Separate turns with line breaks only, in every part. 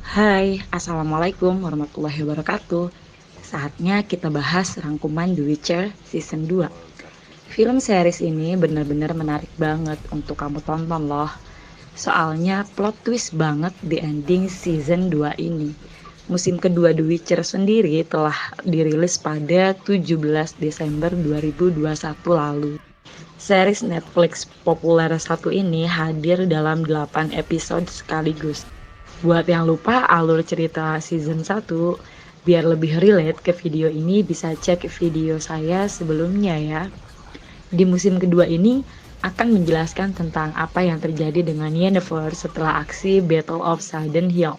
Hai, Assalamualaikum warahmatullahi wabarakatuh. Saatnya kita bahas rangkuman The Witcher Season 2. Film series ini benar-benar menarik banget untuk kamu tonton loh. Soalnya plot twist banget di ending Season 2 ini. Musim kedua The Witcher sendiri telah dirilis pada 17 Desember 2021 lalu. Series Netflix populer satu ini hadir dalam 8 episode sekaligus. Buat yang lupa alur cerita season 1, biar lebih relate ke video ini bisa cek video saya sebelumnya ya. Di musim kedua ini akan menjelaskan tentang apa yang terjadi dengan Yennefer setelah aksi Battle of Sudden Hill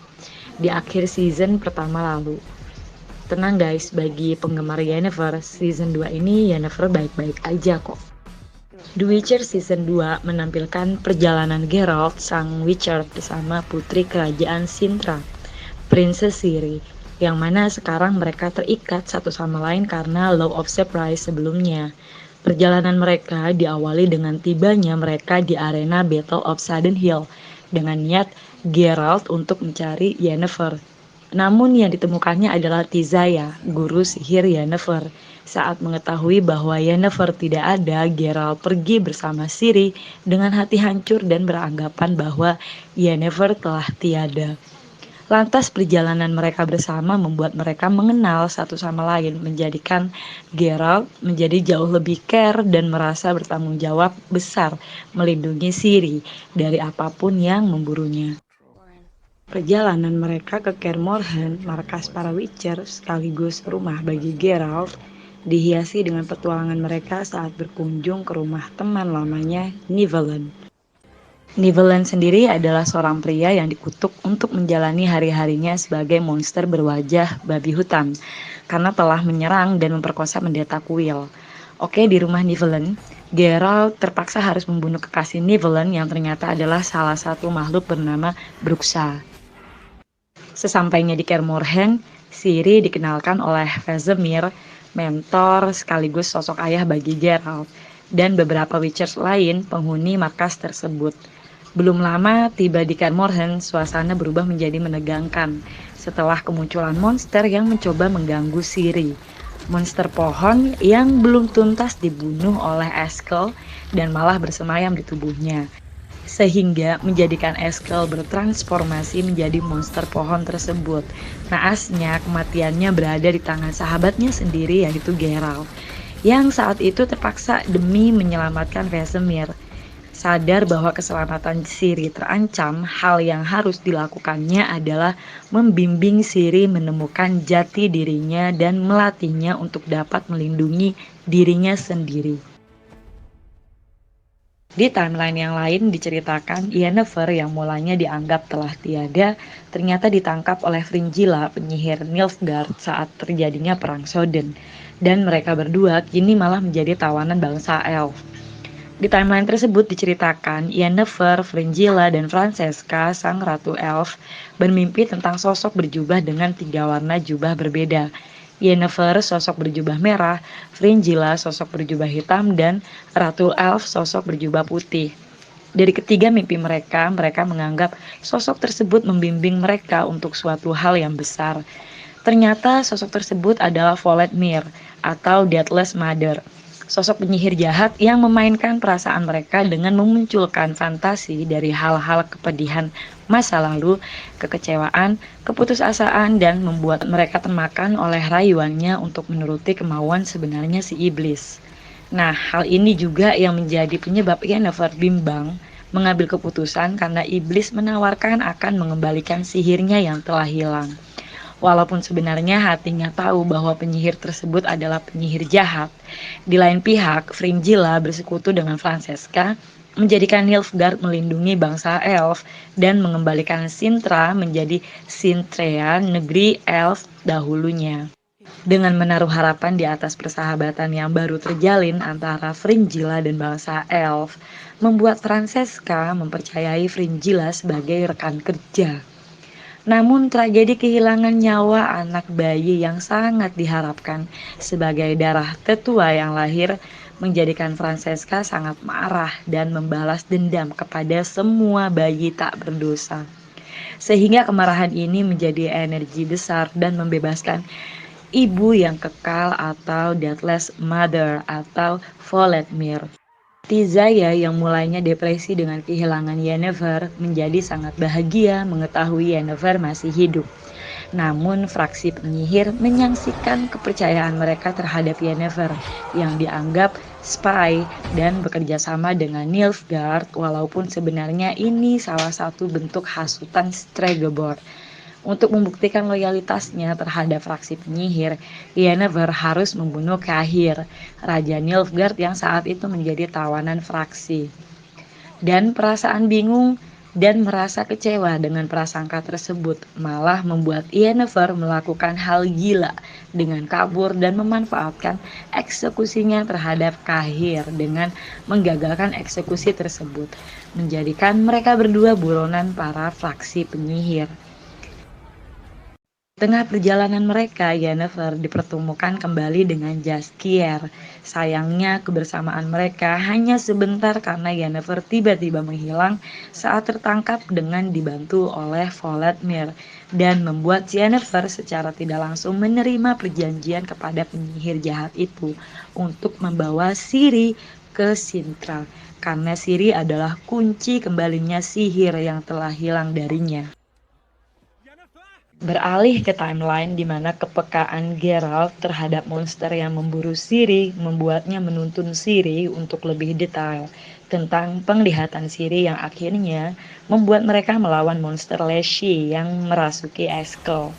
di akhir season pertama lalu. Tenang guys, bagi penggemar Yennefer, season 2 ini Yennefer baik-baik aja kok. The Witcher Season 2 menampilkan perjalanan Geralt sang Witcher bersama putri kerajaan Sintra, Princess Ciri, yang mana sekarang mereka terikat satu sama lain karena Law of Surprise sebelumnya. Perjalanan mereka diawali dengan tibanya mereka di arena Battle of Sudden Hill dengan niat Geralt untuk mencari Yennefer. Namun yang ditemukannya adalah Tizaya, guru sihir Yennefer. Saat mengetahui bahwa Yennefer tidak ada, Geralt pergi bersama Ciri dengan hati hancur dan beranggapan bahwa Yennefer telah tiada. Lantas perjalanan mereka bersama membuat mereka mengenal satu sama lain, menjadikan Geralt menjadi jauh lebih care dan merasa bertanggung jawab besar melindungi Ciri dari apapun yang memburunya. Perjalanan mereka ke Kaer Morhen, markas para Witcher sekaligus rumah bagi Geralt, dihiasi dengan petualangan mereka saat berkunjung ke rumah teman lamanya, Nivellen. Nivellen sendiri adalah seorang pria yang dikutuk untuk menjalani hari-harinya sebagai monster berwajah babi hutan karena telah menyerang dan memperkosa pendeta kuil. Oke, di rumah Nivellen, Geralt terpaksa harus membunuh kekasih Nivellen yang ternyata adalah salah satu makhluk bernama Bruxa. Sesampainya di Kaer Morhen, Ciri dikenalkan oleh Vesemir, mentor sekaligus sosok ayah bagi Geralt, dan beberapa Witchers lain penghuni markas tersebut. Belum lama tiba di Kaer Morhen, suasana berubah menjadi menegangkan setelah kemunculan monster yang mencoba mengganggu Ciri. Monster pohon yang belum tuntas dibunuh oleh Eskel dan malah bersemayam di tubuhnya, sehingga menjadikan Eskel bertransformasi menjadi monster pohon tersebut. Naasnya kematiannya berada di tangan sahabatnya sendiri yaitu Geralt, yang saat itu terpaksa demi menyelamatkan Vesemir. Sadar bahwa keselamatan Ciri terancam, hal yang harus dilakukannya adalah membimbing Ciri menemukan jati dirinya dan melatihnya untuk dapat melindungi dirinya sendiri. Di timeline yang lain diceritakan Yennefer yang mulanya dianggap telah tiada ternyata ditangkap oleh Fringilla, penyihir Nilfgaard saat terjadinya perang Soden, dan mereka berdua kini malah menjadi tawanan bangsa Elf. Di timeline tersebut diceritakan Yennefer, Fringilla, dan Francesca, sang ratu Elf, bermimpi tentang sosok berjubah dengan 3 warna jubah berbeda. Yennefer sosok berjubah merah, Fringilla sosok berjubah hitam, dan Ratu Elf sosok berjubah putih. Dari ketiga mimpi mereka, mereka menganggap sosok tersebut membimbing mereka untuk suatu hal yang besar. Ternyata sosok tersebut adalah Voldemort atau Deathless Mother, sosok penyihir jahat yang memainkan perasaan mereka dengan memunculkan fantasi dari hal-hal kepedihan masa lalu, kekecewaan, keputusasaan, dan membuat mereka termakan oleh rayuannya untuk menuruti kemauan sebenarnya si iblis. Nah, hal ini juga yang menjadi penyebab Yennefer bimbang mengambil keputusan karena iblis menawarkan akan mengembalikan sihirnya yang telah hilang. Walaupun sebenarnya hatinya tahu bahwa penyihir tersebut adalah penyihir jahat, di lain pihak Fringilla bersekutu dengan Francesca menjadikan Nilfgaard melindungi bangsa Elf dan mengembalikan Sintra menjadi Sintrea, negeri Elf dahulunya. Dengan menaruh harapan di atas persahabatan yang baru terjalin antara Fringilla dan bangsa Elf, membuat Francesca mempercayai Fringilla sebagai rekan kerja. Namun tragedi kehilangan nyawa anak bayi yang sangat diharapkan sebagai darah tetua yang lahir menjadikan Francesca sangat marah dan membalas dendam kepada semua bayi tak berdosa. Sehingga kemarahan ini menjadi energi besar dan membebaskan ibu yang kekal atau Deathless Mother atau Voldemort. Tizaya yang mulainya depresi dengan kehilangan Yennefer menjadi sangat bahagia mengetahui Yennefer masih hidup. Namun fraksi penyihir menyaksikan kepercayaan mereka terhadap Yennefer yang dianggap spy dan bekerja sama dengan Nilfgaard, walaupun sebenarnya ini salah satu bentuk hasutan Stregobor. Untuk membuktikan loyalitasnya terhadap fraksi penyihir, Yennefer harus membunuh Cahir, Raja Nilfgaard yang saat itu menjadi tawanan fraksi. Dan perasaan bingung dan merasa kecewa dengan prasangka tersebut malah membuat Yennefer melakukan hal gila dengan kabur dan memanfaatkan eksekusinya terhadap Cahir dengan menggagalkan eksekusi tersebut, menjadikan mereka berdua buronan para fraksi penyihir. Tengah perjalanan mereka, Yennefer dipertemukan kembali dengan Jaskier. Sayangnya kebersamaan mereka hanya sebentar karena Yennefer tiba-tiba menghilang saat tertangkap dengan dibantu oleh Voldemort dan membuat Yennefer secara tidak langsung menerima perjanjian kepada penyihir jahat itu untuk membawa Ciri ke Sintra karena Ciri adalah kunci kembalinya sihir yang telah hilang darinya. Beralih ke timeline di mana kepekaan Geralt terhadap monster yang memburu Ciri membuatnya menuntun Ciri untuk lebih detail tentang penglihatan Ciri yang akhirnya membuat mereka melawan monster Leshy yang merasuki Eskel.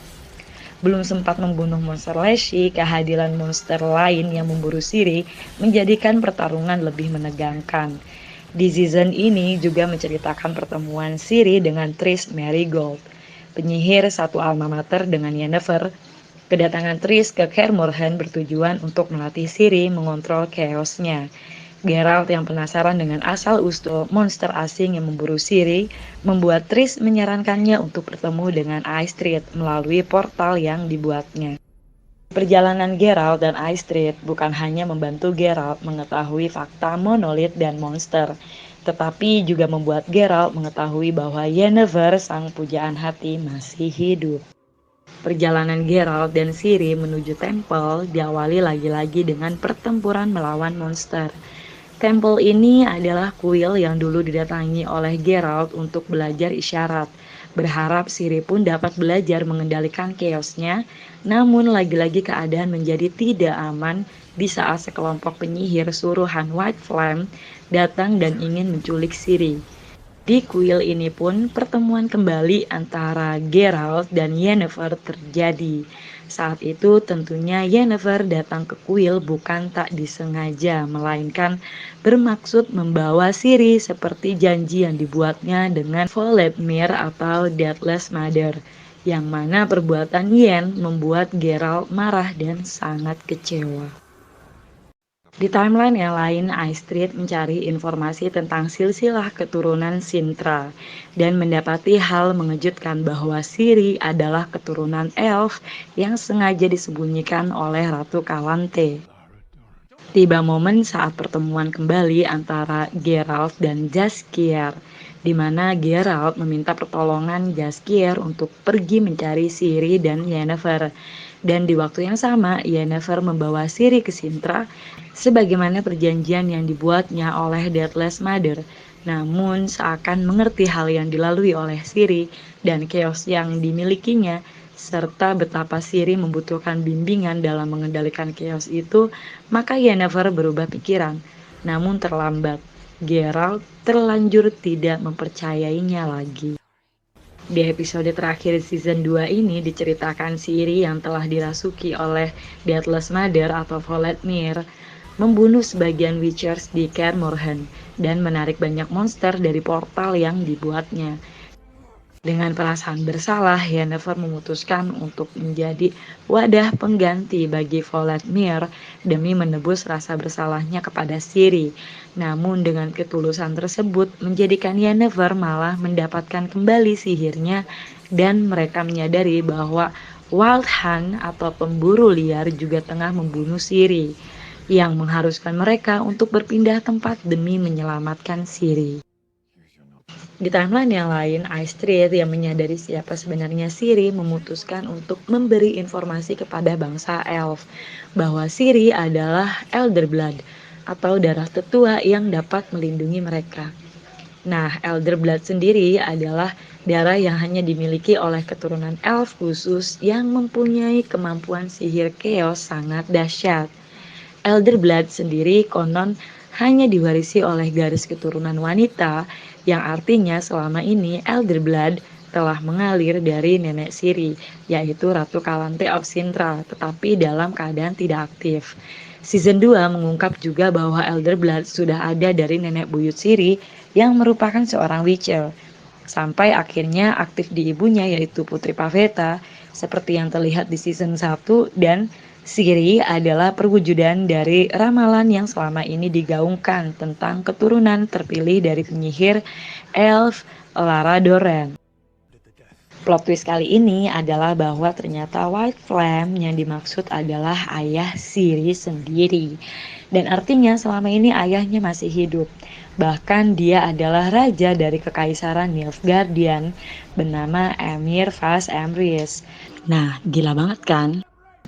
Belum sempat membunuh monster Leshy, kehadiran monster lain yang memburu Ciri menjadikan pertarungan lebih menegangkan. Di season ini juga menceritakan pertemuan Ciri dengan Triss Merigold, penyihir satu alma mater dengan Yennefer. Kedatangan Triss ke Kaer Morhen bertujuan untuk melatih Ciri mengontrol chaos-nya. Geralt yang penasaran dengan asal-usul monster asing yang memburu Ciri membuat Triss menyarankannya untuk bertemu dengan Istrid melalui portal yang dibuatnya. Perjalanan Geralt dan Istrid bukan hanya membantu Geralt mengetahui fakta monolit dan monster, tetapi juga membuat Geralt mengetahui bahwa Yennefer, sang pujaan hati, masih hidup. Perjalanan Geralt dan Ciri menuju tempel diawali lagi-lagi dengan pertempuran melawan monster. Tempel ini adalah kuil yang dulu didatangi oleh Geralt untuk belajar isyarat, berharap Ciri pun dapat belajar mengendalikan chaos-nya, namun lagi-lagi keadaan menjadi tidak aman di saat sekelompok penyihir suruhan White Flame datang dan ingin menculik Ciri. Di kuil ini pun pertemuan kembali antara Geralt dan Yennefer terjadi. Saat itu tentunya Yennefer datang ke kuil bukan tak disengaja, melainkan bermaksud membawa Ciri seperti janji yang dibuatnya dengan Voldemort atau Deathless Mother, yang mana perbuatan Yen membuat Geralt marah dan sangat kecewa. Di timeline yang lain, Istrid mencari informasi tentang silsilah keturunan Sintra dan mendapati hal mengejutkan bahwa Ciri adalah keturunan elf yang sengaja disembunyikan oleh Ratu Kalante. Tiba momen saat pertemuan kembali antara Geralt dan Jaskier, di mana Geralt meminta pertolongan Jaskier untuk pergi mencari Ciri dan Yennefer. Dan di waktu yang sama, Yennefer membawa Ciri ke Sintra sebagaimana perjanjian yang dibuatnya oleh Deathless Mother. Namun seakan mengerti hal yang dilalui oleh Ciri dan chaos yang dimilikinya, serta betapa Ciri membutuhkan bimbingan dalam mengendalikan chaos itu, maka Yennefer berubah pikiran. Namun terlambat, Geralt terlanjur tidak mempercayainya lagi. Di episode terakhir season 2 ini diceritakan Ciri yang telah dirasuki oleh Deathless Mother atau Voldemort membunuh sebagian Witchers di Kaer Morhen dan menarik banyak monster dari portal yang dibuatnya. Dengan perasaan bersalah, Yennefer memutuskan untuk menjadi wadah pengganti bagi Voldemort demi menebus rasa bersalahnya kepada Ciri. Namun dengan ketulusan tersebut menjadikan Yennefer malah mendapatkan kembali sihirnya dan mereka menyadari bahwa Wild Hunt atau pemburu liar juga tengah membunuh Ciri, yang mengharuskan mereka untuk berpindah tempat demi menyelamatkan Ciri. Di timeline yang lain, Astrid yang menyadari siapa sebenarnya Ciri memutuskan untuk memberi informasi kepada bangsa Elf bahwa Ciri adalah Elder Blood atau darah tetua yang dapat melindungi mereka. Nah, Elder Blood sendiri adalah darah yang hanya dimiliki oleh keturunan elf khusus yang mempunyai kemampuan sihir chaos sangat dahsyat. Elder Blood sendiri konon hanya diwarisi oleh garis keturunan wanita, yang artinya selama ini Elder Blood telah mengalir dari nenek Siri, yaitu Ratu Kalante of Sintra, tetapi dalam keadaan tidak aktif. Season 2 mengungkap juga bahwa Elder Blood sudah ada dari nenek buyut Siri yang merupakan seorang Witcher, sampai akhirnya aktif di ibunya yaitu Putri Pavetta, seperti yang terlihat di season 1, dan Ciri adalah perwujudan dari ramalan yang selama ini digaungkan tentang keturunan terpilih dari penyihir elf Lara Dorren. Plot twist kali ini adalah bahwa ternyata White Flame yang dimaksud adalah ayah Ciri sendiri. Dan artinya selama ini ayahnya masih hidup. Bahkan dia adalah raja dari kekaisaran Nilfgaardian bernama Emir Vas Emrys. Nah, gila banget kan?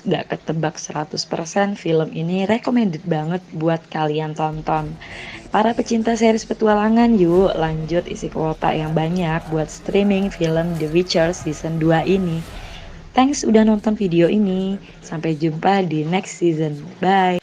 Gak ketebak 100% film ini recommended banget buat kalian tonton. Para pecinta series petualangan, yuk lanjut isi kuota yang banyak buat streaming film The Witcher season 2 ini. Thanks udah nonton video ini. Sampai jumpa di next season. Bye.